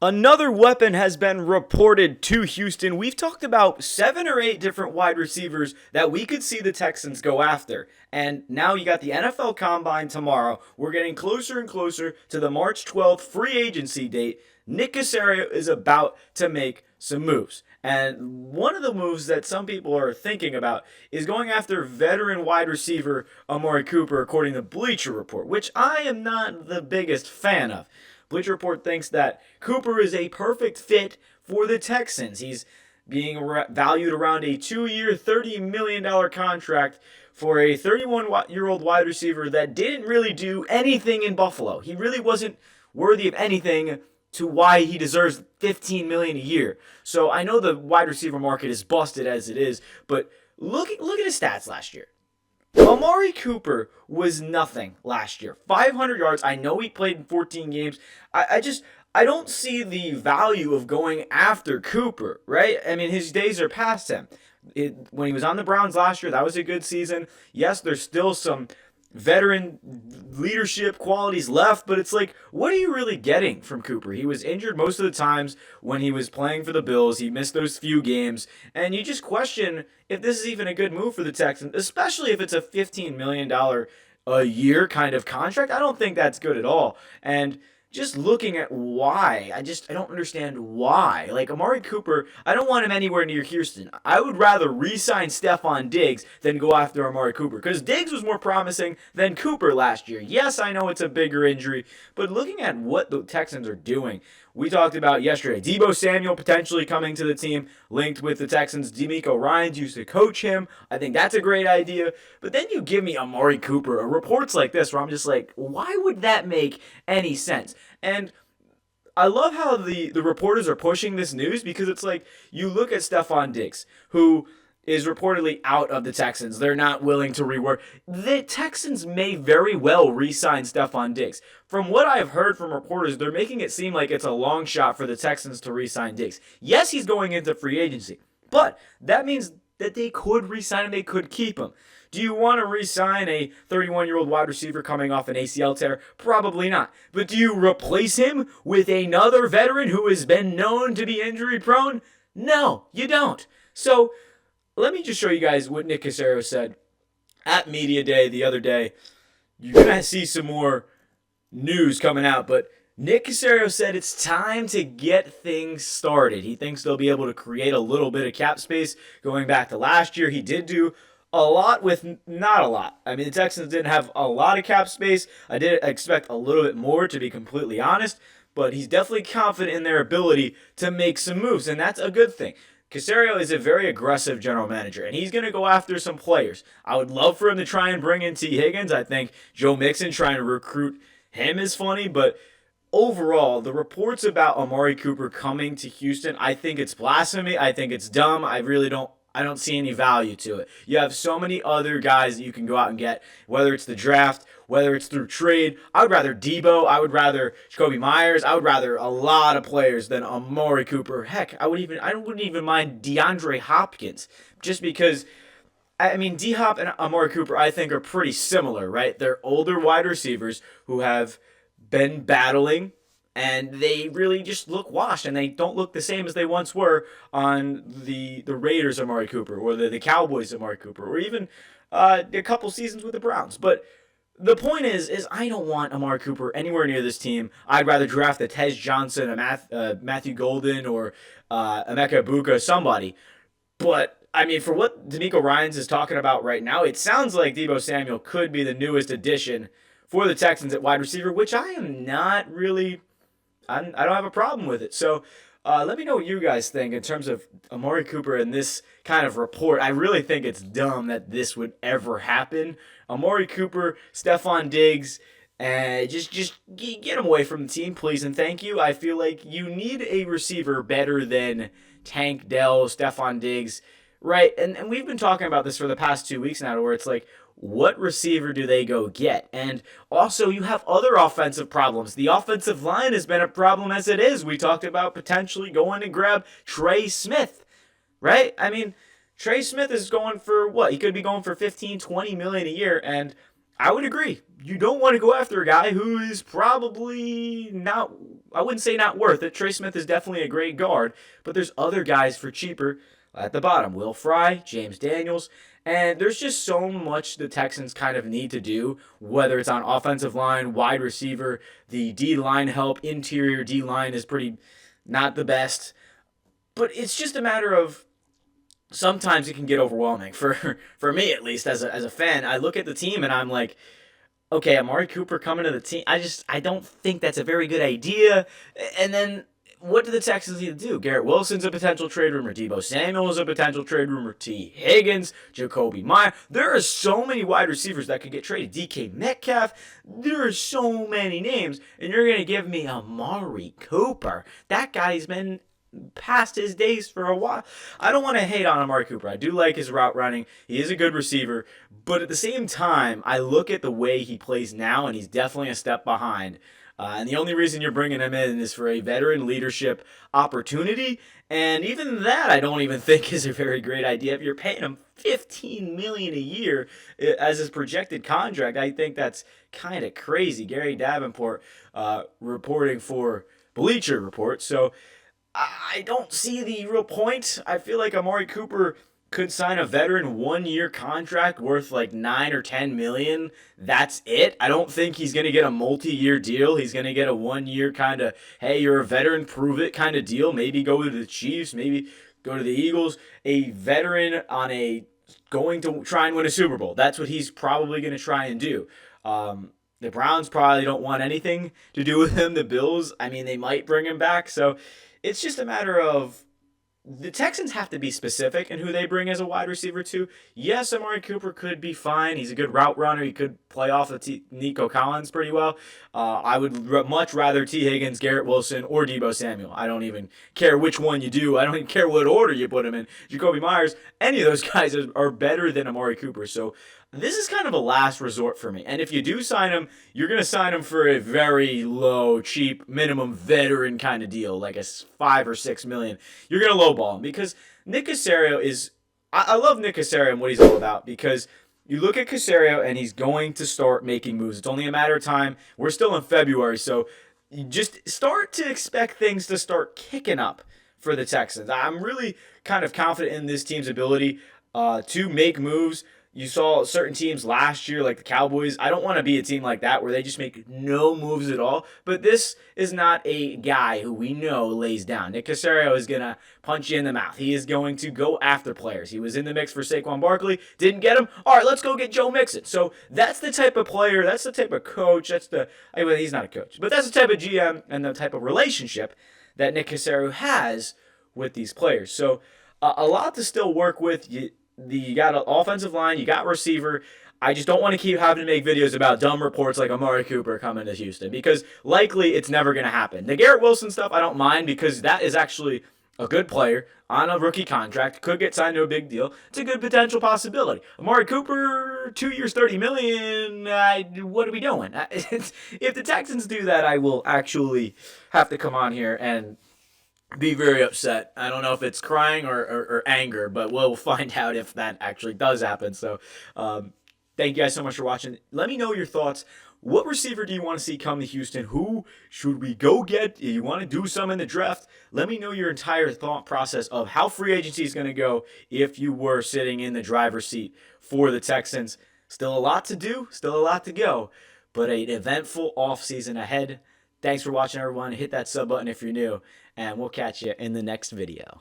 Another weapon has been reported to Houston. We've talked about 7 or 8 different wide receivers that we could see the Texans go after. And now you got the NFL Combine tomorrow. We're getting closer and closer to the March 12th free agency date. Nick Caserio is about to make some moves. And one of the moves that some people are thinking about is going after veteran wide receiver Amari Cooper, according to Bleacher Report, which I am not the biggest fan of. Bleacher Report thinks that Cooper is a perfect fit for the Texans. He's being valued around a 2-year, $30 million contract for a 31-year-old wide receiver that didn't really do anything in Buffalo. He really wasn't worthy of anything to why he deserves $15 million a year. So I know the wide receiver market is busted as it is, but look at his stats last year. Amari Cooper was nothing last year. 500 yards. I know he played in 14 games. I don't see the value of going after Cooper, right? I mean, his days are past him. When he was on the Browns last year, that was a good season. Yes, there's still some veteran leadership qualities left, but it's like, what are you really getting from Cooper? He was injured most of the times when he was playing for the Bills. He missed those few games, and you just question if this is even a good move for the Texans, especially if it's a $15 million a year kind of contract. I don't think that's good at all. And just looking at why, I don't understand why. Like, Amari Cooper, I don't want him anywhere near Houston. I would rather re-sign Stephon Diggs than go after Amari Cooper, because Diggs was more promising than Cooper last year. Yes, I know it's a bigger injury, but looking at what the Texans are doing, we talked about yesterday, Deebo Samuel potentially coming to the team, linked with the Texans. DeMeco Ryans used to coach him. I think that's a great idea. But then you give me Amari Cooper, or reports like this where I'm just like, why would that make any sense? And I love how the reporters are pushing this news, because it's like, you look at Stephon Diggs, who is reportedly out of the Texans. They're not willing to rework. The Texans may very well re-sign Stephon Diggs. From what I've heard from reporters, they're making it seem like it's a long shot for the Texans to re-sign Diggs. Yes, he's going into free agency, but that means that they could re-sign him, they could keep him. Do you want to re-sign a 31-year-old wide receiver coming off an ACL tear? Probably not. But do you replace him with another veteran who has been known to be injury prone? No, you don't. So let me just show you guys what Nick Caserio said at Media Day the other day. You're going to see some more news coming out, but Nick Caserio said it's time to get things started. He thinks they'll be able to create a little bit of cap space. Going back to last year, he did do a lot with not a lot. I mean, the Texans didn't have a lot of cap space. I did expect a little bit more, to be completely honest, but he's definitely confident in their ability to make some moves, and that's a good thing. Caserio is a very aggressive general manager, and he's going to go after some players. I would love for him to try and bring in T. Higgins. I think Joe Mixon trying to recruit him is funny, but overall, the reports about Amari Cooper coming to Houston, I think it's blasphemy. I think it's dumb. I don't see any value to it. You have so many other guys that you can go out and get, whether it's the draft, whether it's through trade. I would rather Debo. I would rather Jacoby Myers. I would rather a lot of players than Amari Cooper. Heck, I wouldn't even mind DeAndre Hopkins, just because, I mean, D-Hop and Amari Cooper, I think, are pretty similar, right? They're older wide receivers who have been battling, and they really just look washed, and they don't look the same as they once were on the Raiders' Amari Cooper, or the Cowboys' Amari Cooper, or even a couple seasons with the Browns. But the point is I don't want Amari Cooper anywhere near this team. I'd rather draft a Tez Johnson, a Matthew Golden, or Emeka Ibuka, somebody. But, I mean, for what DeMeco Ryans is talking about right now, it sounds like Deebo Samuel could be the newest addition for the Texans at wide receiver, which I am not really, I don't have a problem with it. So let me know what you guys think in terms of Amari Cooper and this kind of report. I really think it's dumb that this would ever happen. Amari Cooper, Stephon Diggs, and just get him away from the team, please and thank you. I feel like you need a receiver better than Tank Dell, Stephon Diggs, right? And we've been talking about this for the past 2 weeks now, where it's like, what receiver do they go get? And also, you have other offensive problems. The offensive line has been a problem as it is. We talked about potentially going to grab Trey Smith, right? I mean, Trey Smith is going for what? He could be going for 15, 20 million a year, and I would agree. You don't want to go after a guy who is probably not, I wouldn't say not worth it. Trey Smith is definitely a great guard, but there's other guys for cheaper at the bottom. Will Fry, James Daniels, and there's just so much the Texans kind of need to do, whether it's on offensive line, wide receiver, the D line help, interior D line is pretty not the best. But it's just a matter of sometimes it can get overwhelming for me at least as a fan. I look at the team and I'm like, okay, Amari Cooper coming to the team. I don't think that's a very good idea. And then what do the Texans need to do? Garrett Wilson's a potential trade rumor. Deebo Samuel is a potential trade rumor. T. Higgins, Jacoby Meyer. There are so many wide receivers that could get traded. DK Metcalf. There are so many names. And you're going to give me Amari Cooper. That guy's been past his days for a while. I don't want to hate on Amari Cooper. I do like his route running. He is a good receiver. But at the same time, I look at the way he plays now, and he's definitely a step behind. And the only reason you're bringing him in is for a veteran leadership opportunity. And even that, I don't even think is a very great idea. If you're paying him $15 million a year as his projected contract, I think that's kind of crazy. Gary Davenport reporting for Bleacher Report. So I don't see the real point. I feel like Amari Cooper could sign a veteran 1-year contract worth like 9 or 10 million. That's it. I don't think he's going to get a multi-year deal. He's going to get a 1-year kind of, hey, you're a veteran, prove it kind of deal. Maybe go to the Chiefs, maybe go to the Eagles. A veteran on a going to try and win a Super Bowl. That's what he's probably going to try and do. The Browns probably don't want anything to do with him. The Bills, I mean, they might bring him back. So it's just a matter of the Texans have to be specific in who they bring as a wide receiver too. Yes, Amari Cooper could be fine. He's a good route runner. He could play off of Nico Collins pretty well. I would much rather T. Higgins, Garrett Wilson, or Deebo Samuel. I don't even care which one you do. I don't even care what order you put him in. Jacoby Myers, any of those guys are better than Amari Cooper. So this is kind of a last resort for me. And if you do sign him, you're going to sign him for a very low, cheap, minimum veteran kind of deal, like a 5 or 6 million. You're going to lowball him because Nick Caserio is. I love Nick Caserio and what he's all about because you look at Caserio and he's going to start making moves. It's only a matter of time. We're still in February, so you just start to expect things to start kicking up for the Texans. I'm really kind of confident in this team's ability to make moves. You saw certain teams last year, like the Cowboys. I don't want to be a team like that where they just make no moves at all. But this is not a guy who we know lays down. Nick Caserio is going to punch you in the mouth. He is going to go after players. He was in the mix for Saquon Barkley. Didn't get him. All right, let's go get Joe Mixon. So that's the type of player. That's the type of coach. Well, he's not a coach. But that's the type of GM and the type of relationship that Nick Caserio has with these players. So a lot to still work with. You got an offensive line, you got receiver. I just don't want to keep having to make videos about dumb reports like Amari Cooper coming to Houston because likely it's never going to happen. The Garrett Wilson stuff I don't mind because that is actually a good player on a rookie contract, could get signed to a big deal. It's a good potential possibility. Amari Cooper, 2 years, $30 million. What are we doing? If the Texans do that, I will actually have to come on here and be very upset. I don't know if it's crying or anger, but we'll find out if that actually does happen. So thank you guys so much for watching. Let me know your thoughts. What receiver do you want to see come to Houston? Who should we go get? If you want to do some in the draft, let me know your entire thought process of how free agency is going to go if you were sitting in the driver's seat for the Texans. Still a lot to do, still a lot to go, but an eventful offseason ahead. Thanks for watching, everyone. Hit that sub button if you're new, and we'll catch you in the next video.